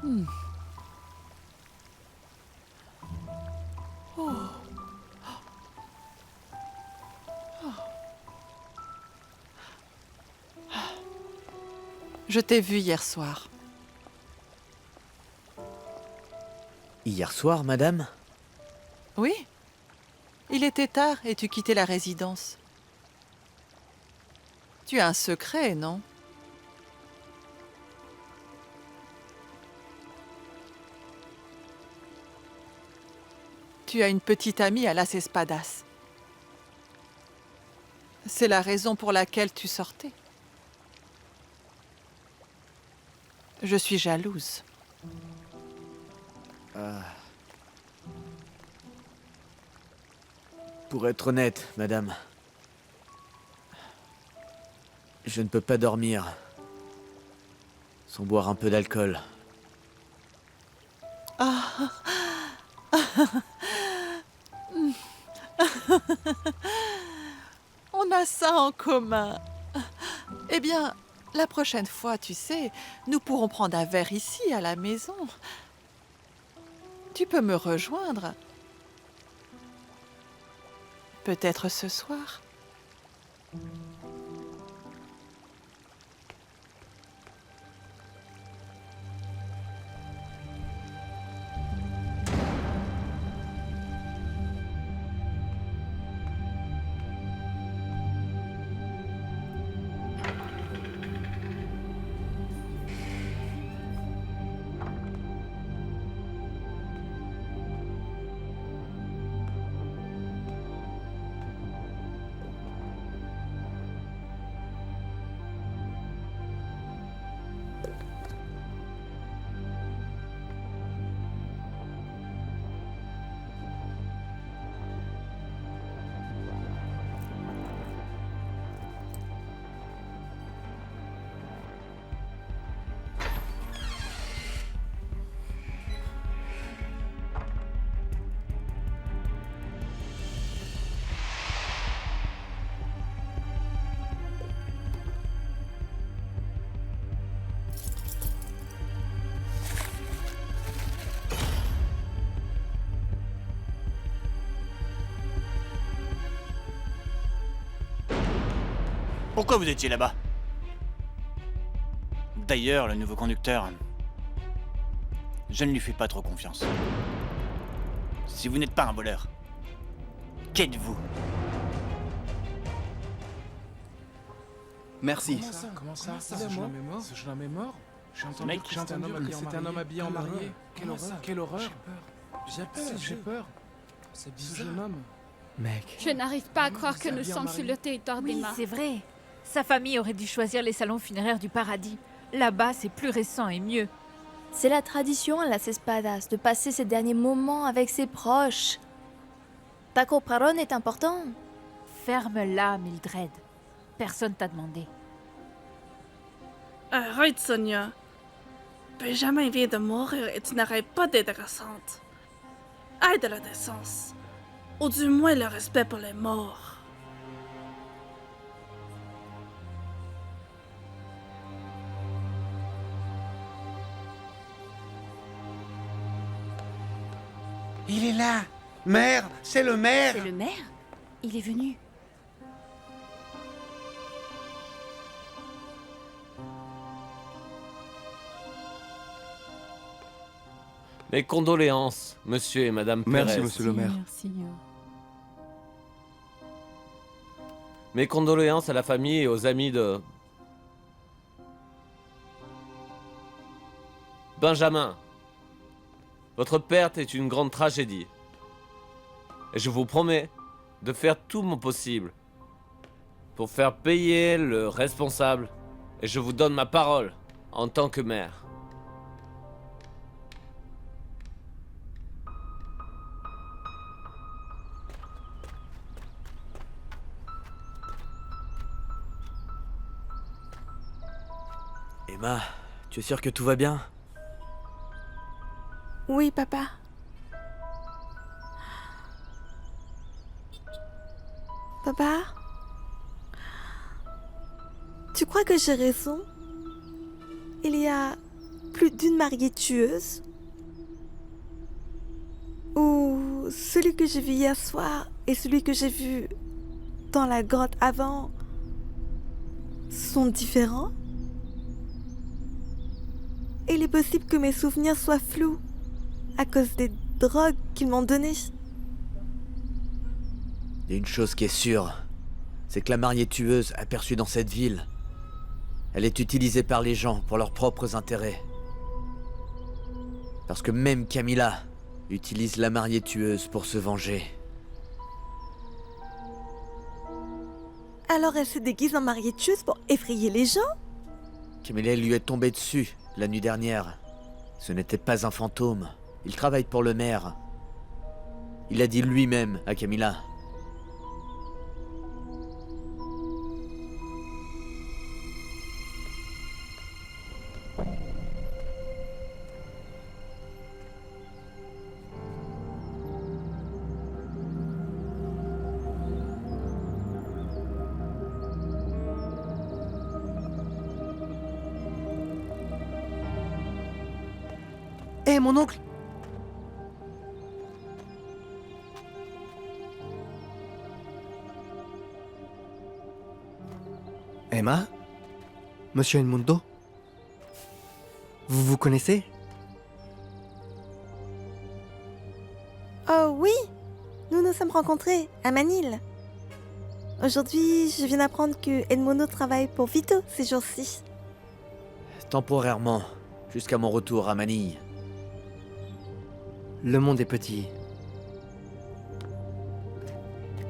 Hmm. Oh. Je t'ai vu hier soir. Hier soir, madame? Oui. Il était tard et tu quittais la résidence. Tu as un secret, non? Tu as une petite amie à Las Espadas. C'est la raison pour laquelle tu sortais. Je suis jalouse. Pour être honnête, madame, je ne peux pas dormir sans boire un peu d'alcool. On a ça en commun. Eh bien, la prochaine fois, tu sais, nous pourrons prendre un verre ici, à la maison. Tu peux me rejoindre. Peut-être ce soir. Pourquoi vous étiez là-bas? D'ailleurs, le nouveau conducteur, je ne lui fais pas trop confiance. Si vous n'êtes pas un voleur, qu'êtes-vous? Merci. Comment ça Ce jeune homme est mort Ce jeune homme est mort J'ai entendu mec, que c'était un homme habillé en marié. Quelle horreur. Quelle horreur. J'ai peur. C'est bizarre. Ce jeune homme. Mec. Je n'arrive pas à croire que nous sommes sur le territoire Oui, d'Emma. c'est vrai. Sa famille aurait dû choisir les salons funéraires du paradis. Là-bas, c'est plus récent et mieux. C'est la tradition à Las Espadas de passer ses derniers moments avec ses proches. Taco Praron est important. Ferme-la, Mildred. Personne t'a demandé. Arrête, Sonia. Benjamin vient de mourir et tu n'arrêtes pas d'être innocente. Aie de la décence. Ou du moins le respect pour les morts. Il est là. Maire, c'est le maire. C'est le maire? Il est venu. Mes condoléances, monsieur et madame Merci, Pérez. monsieur le maire. Merci. Mes condoléances à la famille et aux amis de... Benjamin. Votre perte est une grande tragédie. Et je vous promets de faire tout mon possible pour faire payer le responsable. Et je vous donne ma parole en tant que maire. Emma, tu es sûre que tout va bien? Oui, papa. Papa? Tu crois que j'ai raison? Il y a plus plus d'une mariée tueuse? Ou celui que j'ai vu hier soir et celui que j'ai vu dans la grotte avant sont différents? Il est possible que mes souvenirs soient flous à cause des drogues qu'ils m'ont données. Il y a une chose qui est sûre, c'est que la mariée tueuse aperçue dans cette ville, elle est utilisée par les gens pour leurs propres intérêts. Parce que même Camilla utilise la mariée tueuse pour se venger. Alors elle se déguise en mariée tueuse pour effrayer les gens? Camilla lui est tombée dessus la nuit dernière. Ce n'était pas un fantôme. Il travaille pour le maire. Il a dit lui-même à Camilla. Hé, mon oncle! Emma? Monsieur Edmundo? Vous vous connaissez? Oh oui, nous nous sommes rencontrés à Manille. Aujourd'hui, je viens d'apprendre que Edmundo travaille pour Vito ces jours-ci. Temporairement, jusqu'à mon retour à Manille. Le monde est petit.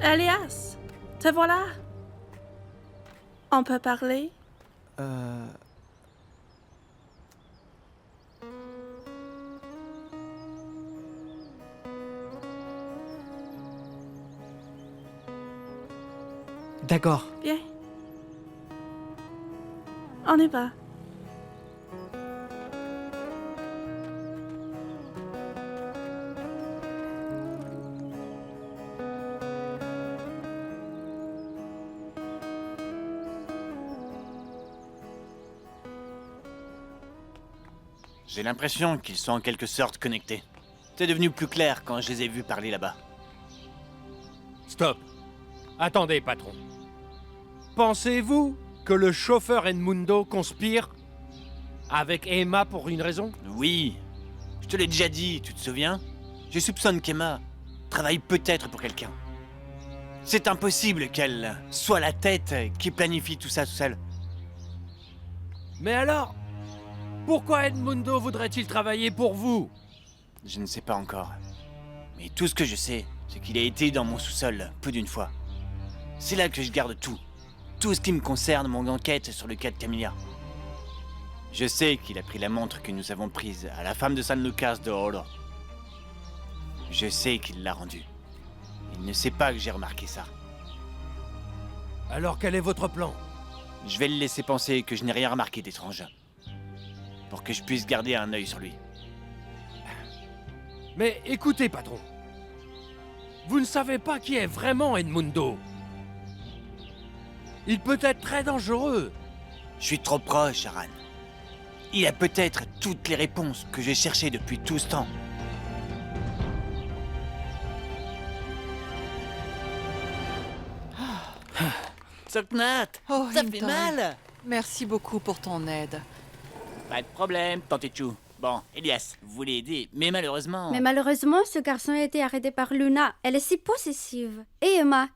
Elias, te voilà. On peut parler? D'accord. Bien. On y va. J'ai l'impression qu'ils sont en quelque sorte connectés. C'est devenu plus clair quand je les ai vus parler là-bas. Stop. Attendez, patron. Pensez-vous que le chauffeur Edmundo conspire avec Emma pour une raison? Oui, je te l'ai déjà dit, tu te souviens? Je soupçonne qu'Emma travaille peut-être pour quelqu'un. C'est impossible qu'elle soit la tête qui planifie tout ça tout seul. Mais alors, pourquoi Edmundo voudrait-il travailler pour vous? Je ne sais pas encore. Mais tout ce que je sais, c'est qu'il a été dans mon sous-sol plus d'une fois. C'est là que je garde tout. Tout ce qui me concerne mon enquête sur le cas de Camilla. Je sais qu'il a pris la montre que nous avons prise à la femme de San Lucas de Oro. Je sais qu'il l'a rendue. Il ne sait pas que j'ai remarqué ça. Alors quel est votre plan? Je vais le laisser penser que je n'ai rien remarqué d'étrange. Pour que je puisse garder un œil sur lui. Mais écoutez, patron. Vous ne savez pas qui est vraiment Edmundo. Il peut être très dangereux. Je suis trop proche, Aran. Il a peut-être toutes les réponses que j'ai cherchées depuis tout ce temps. Soknat, Oh, ça Hinton, fait mal. Merci beaucoup pour ton aide. Pas de problème, tante Chou. Bon, Elias, vous voulez aider, mais malheureusement... Mais malheureusement, ce garçon a été arrêté par Luna. Elle est si possessive. Et Emma,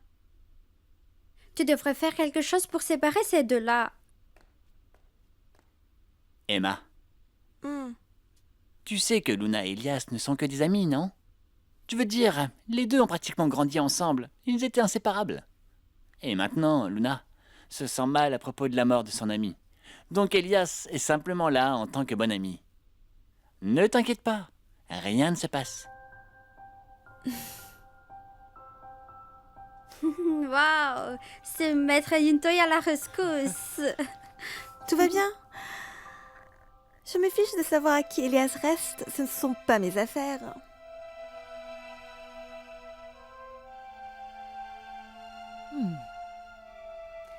tu devrais faire quelque chose pour séparer ces deux-là. Emma, tu sais que Luna et Elias ne sont que des amis, non? Tu veux dire, les deux ont pratiquement grandi ensemble. Ils étaient inséparables. Et maintenant, Luna se sent mal à propos de la mort de son ami. Donc Elias est simplement là en tant que bon ami. Ne t'inquiète pas, rien ne se passe. Waouh, c'est Maître Yuntoy à la rescousse. Tout va bien? Je me fiche de savoir à qui Elias reste, ce ne sont pas mes affaires.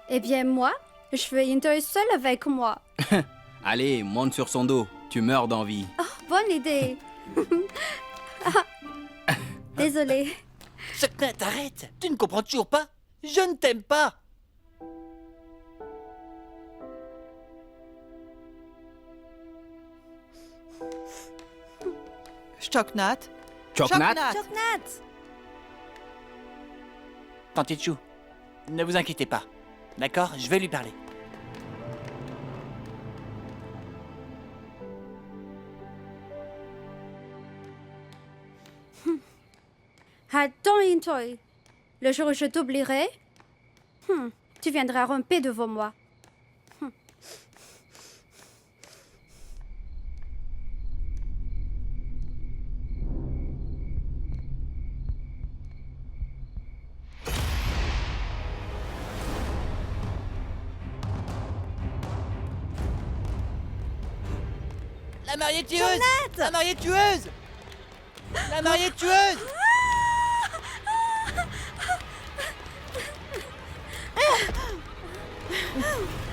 Eh bien moi, je veux Yuntoy seul avec moi. Allez, monte sur son dos. tu meurs d'envie. Oh, bonne idée. Désolée. Saknat, arrête! Tu ne comprends toujours pas? Je ne t'aime pas! Choknat. Choknat? Choknat! Tante Chou, ne vous inquiétez pas. D'accord? Je vais lui parler. Attends, Intoy. Le jour où je t'oublierai, tu viendras ramper devant moi. La mariée tueuse! La mariée tueuse! La mariée tueuse!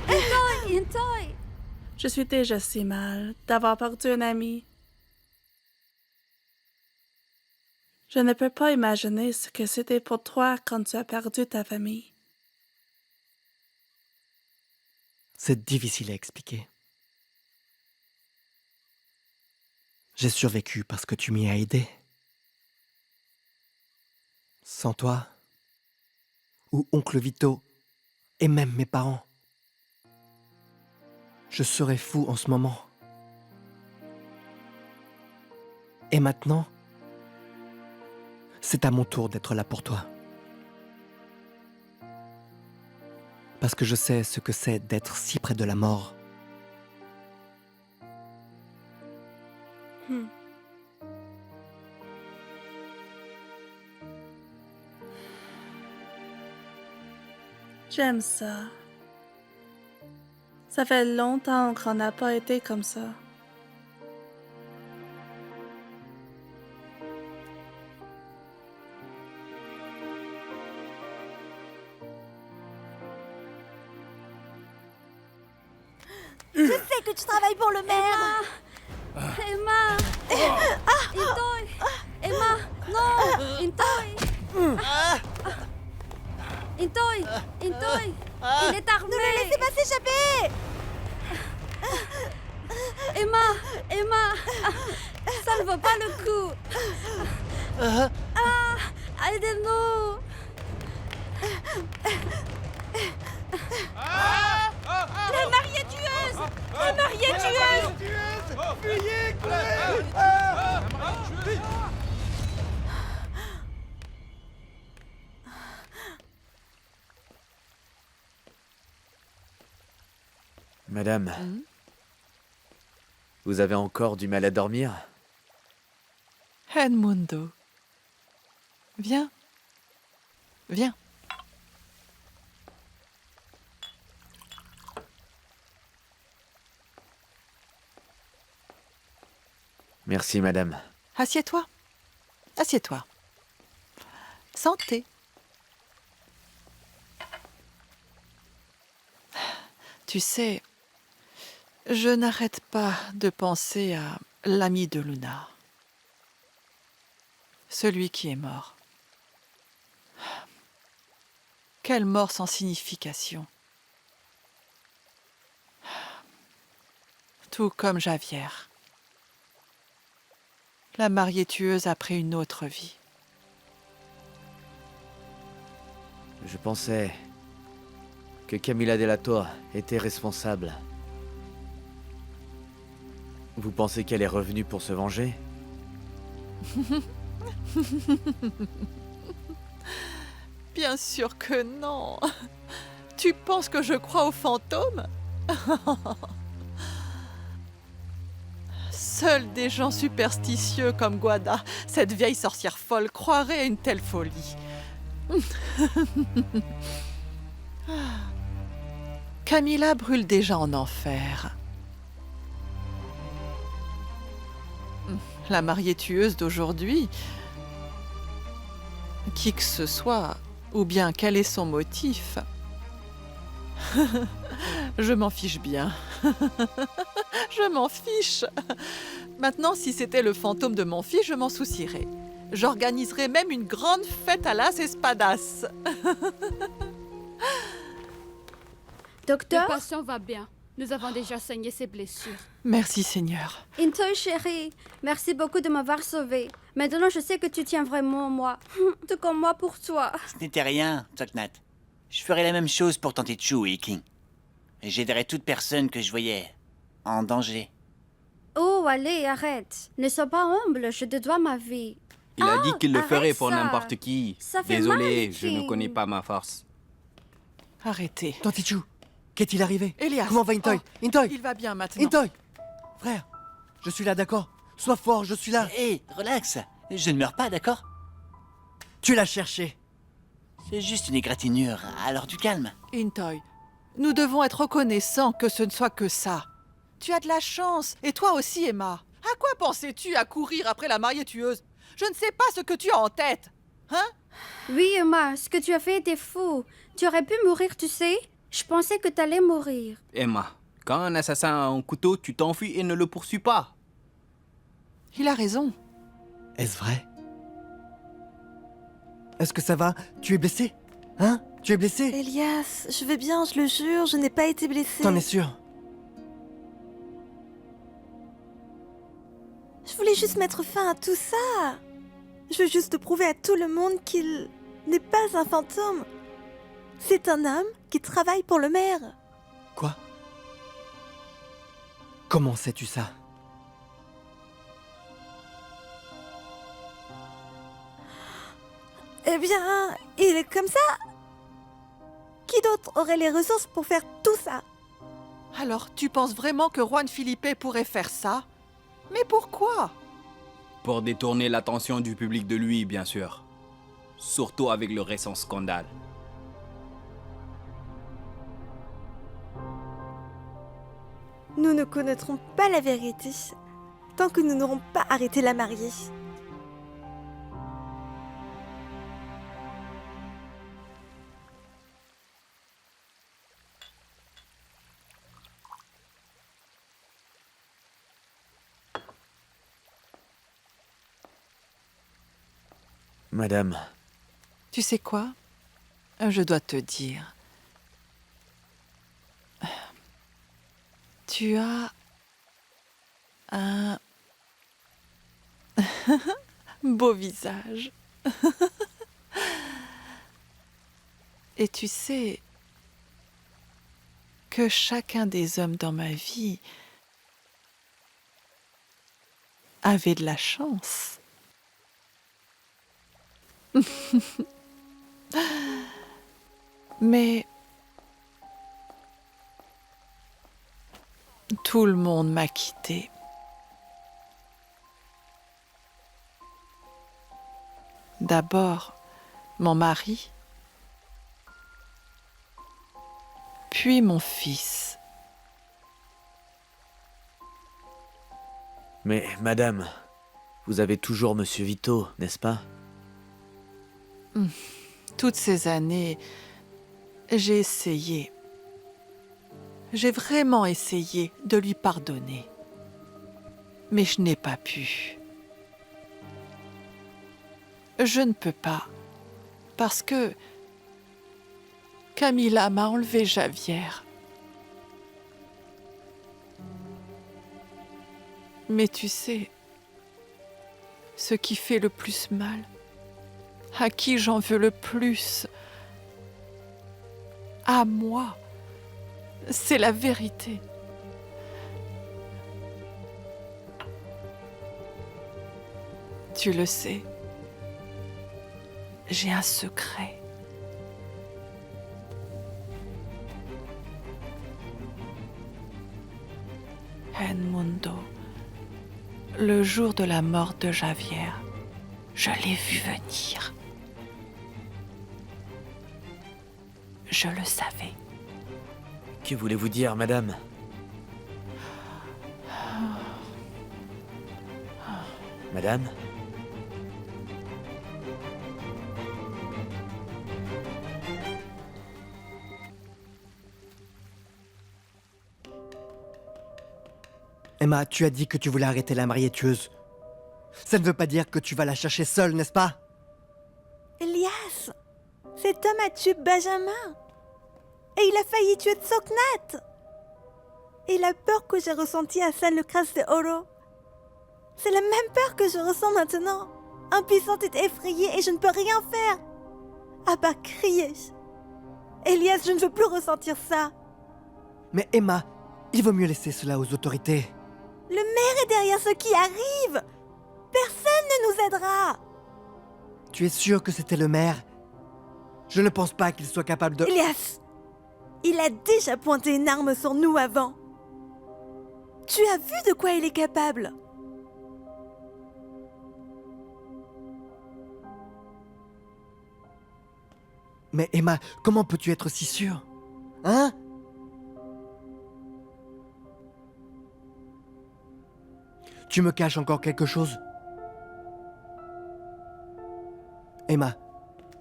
Intoy, Intoy. Je suis déjà si mal d'avoir perdu un ami. Je ne peux pas imaginer ce que c'était pour toi quand tu as perdu ta famille. C'est difficile à expliquer. J'ai survécu parce que tu m'y as aidé. Sans toi, ou oncle Vito, et même mes parents, je serais fou en ce moment. Et maintenant, c'est à mon tour d'être là pour toi. Parce que je sais ce que c'est d'être si près de la mort. J'aime ça. Ça fait longtemps qu'on n'a pas été comme ça. Je sais que tu travailles pour le maire. Emma. Intoy. Emma, non. Intoy. Intoy. Intoy. Il est armé. Ne le laissez pas s'échapper. Emma, ça ne vaut pas le coup. Aidez-nous. La mariée tueuse. La mariée tueuse. Fuyez, courez! Madame, vous avez encore du mal à dormir? Edmundo. Viens. Viens. Merci, madame. Assieds-toi. Assieds-toi. Santé. Tu sais, je n'arrête pas de penser à l'ami de Luna. Celui qui est mort. Quelle mort sans signification. Tout comme Javier. La mariée tueuse a pris une autre vie. Je pensais que Camila Della Torre était responsable. Vous pensez qu'elle est revenue pour se venger? Bien sûr que non. Tu penses que je crois aux fantômes? Seuls des gens superstitieux comme Guada, cette vieille sorcière folle, croiraient à une telle folie. Camilla brûle déjà en enfer. La mariée tueuse d'aujourd'hui, qui que ce soit, ou bien quel est son motif, je m'en fiche bien. Je m'en fiche. Maintenant, si c'était le fantôme de mon fils, je m'en soucierais. J'organiserais même une grande fête à las espadas. Docteur? Le patient va bien. Nous avons déjà saigné ses blessures. Merci, Seigneur. Intoy, chérie, merci beaucoup de m'avoir sauvée. Maintenant, je sais que tu tiens vraiment en moi. Tout comme moi pour toi. Ce n'était rien, Toknat. Je ferais la même chose pour tenter Chu et King. Et j'aiderais toute personne que je voyais en danger. Oh, allez, arrête. Ne sois pas humble, je te dois ma vie. Il a dit qu'il le arrête ferait pour ça. n'importe qui. Ça fait Désolé, mal, je ne King. connais pas ma force. Arrêtez. Tantichu, qu'est-il arrivé? Elias. Comment va Intoy? Oh, Intoy! il va bien maintenant. Intoy! Frère, je suis là, d'accord? Sois fort, je suis là. Hé, relax. Je ne meurs pas, d'accord? Tu l'as cherché. C'est juste une égratignure, alors du calme. Intoy, nous devons être reconnaissants que ce ne soit que ça. Tu as de la chance, et toi aussi, Emma. À quoi pensais-tu à courir après la mariée tueuse? Je ne sais pas ce que tu as en tête. Hein? Oui, Emma, ce que tu as fait était fou. Tu aurais pu mourir, tu sais. Je pensais que t'allais mourir. Emma, quand un assassin a un couteau, tu t'enfuis et ne le poursuis pas. Il a raison. Est-ce vrai? Est-ce que ça va? Tu es blessé? Hein? Tu es blessé? Elias, je vais bien, je le jure, je n'ai pas été blessée. T'en es sûr? Je voulais juste mettre fin à tout ça. Je veux juste prouver à tout le monde qu'il n'est pas un fantôme. C'est un homme qui travaille pour le maire. Quoi? Comment sais-tu ça? Eh bien, il est comme ça. Qui d'autre aurait les ressources pour faire tout ça? Alors, tu penses vraiment que Juan Felipe pourrait faire ça? Mais pourquoi? Pour détourner l'attention du public de lui, bien sûr. Surtout avec le récent scandale. Nous ne connaîtrons pas la vérité tant que nous n'aurons pas arrêté la mariée. Madame, Tu sais quoi? Je dois te dire. Tu as un beau visage. Et tu sais que chacun des hommes dans ma vie avait de la chance. Mais tout le monde m'a quittée. D'abord, mon mari, puis mon fils. mais madame, vous avez toujours Monsieur Vito, n'est-ce pas? Toutes ces années, j'ai essayé. J'ai vraiment essayé de lui pardonner. Mais je n'ai pas pu. Je ne peux pas. Parce que Camilla m'a enlevé Javier. Mais tu sais, ce qui fait le plus mal, à qui j'en veux le plus, à moi, c'est la vérité. Tu le sais, j'ai un secret. Edmundo, le jour de la mort de Javier, je l'ai vu venir. Je le savais. Que voulez-vous dire, madame? Madame? Emma, tu as dit que tu voulais arrêter la mariée tueuse. Ça ne veut pas dire que tu vas la chercher seule, n'est-ce pas? Elias, cet homme a tué Benjamin. Et il a failli tuer Tsoknat. Et la peur que j'ai ressentie à San Lucas de Oro, c'est la même peur que je ressens maintenant. Impuissante et effrayée et je ne peux rien faire. À part crier. Elias, je ne veux plus ressentir ça. Mais Emma, il vaut mieux laisser cela aux autorités. Le maire est derrière ce qui arrive. Personne ne nous aidera. Tu es sûr que c'était le maire? Je ne pense pas qu'il soit capable de... Elias, il a déjà pointé une arme sur nous avant. Tu as vu de quoi il est capable? Mais Emma, comment peux-tu être si sûre? Hein? Tu me caches encore quelque chose? Emma,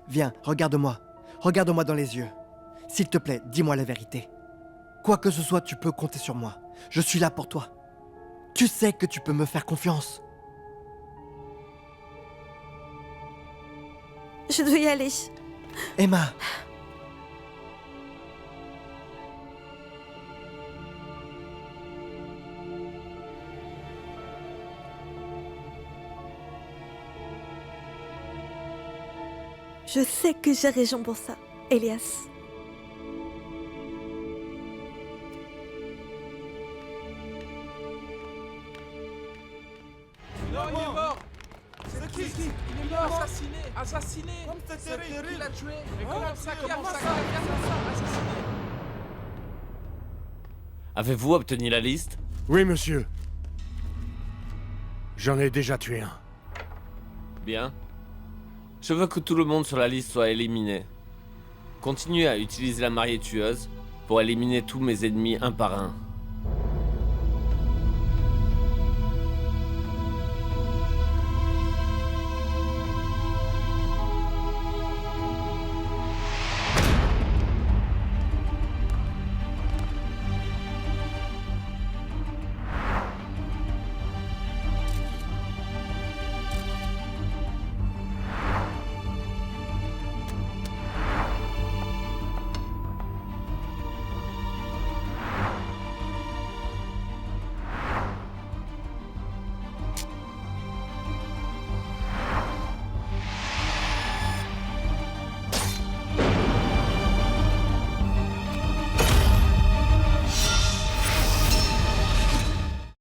viens, regarde-moi. Regarde-moi dans les yeux. S'il te plaît, dis-moi la vérité. Quoi que ce soit, tu peux compter sur moi. Je suis là pour toi. Tu sais que tu peux me faire confiance. Je dois y aller. Emma. Je sais que j'ai raison pour ça, Elias. Non, il est mort. C'est qui? Il est mort. Assassiné. Assassiné. C'est qui l'a tué? Mais comment ça? Comment ça? Assassiné. Avez-vous obtenu la liste? Oui, monsieur. J'en ai déjà tué un. Bien. Je veux que tout le monde sur la liste soit éliminé. Continuez à utiliser la mariée tueuse pour éliminer tous mes ennemis un par un.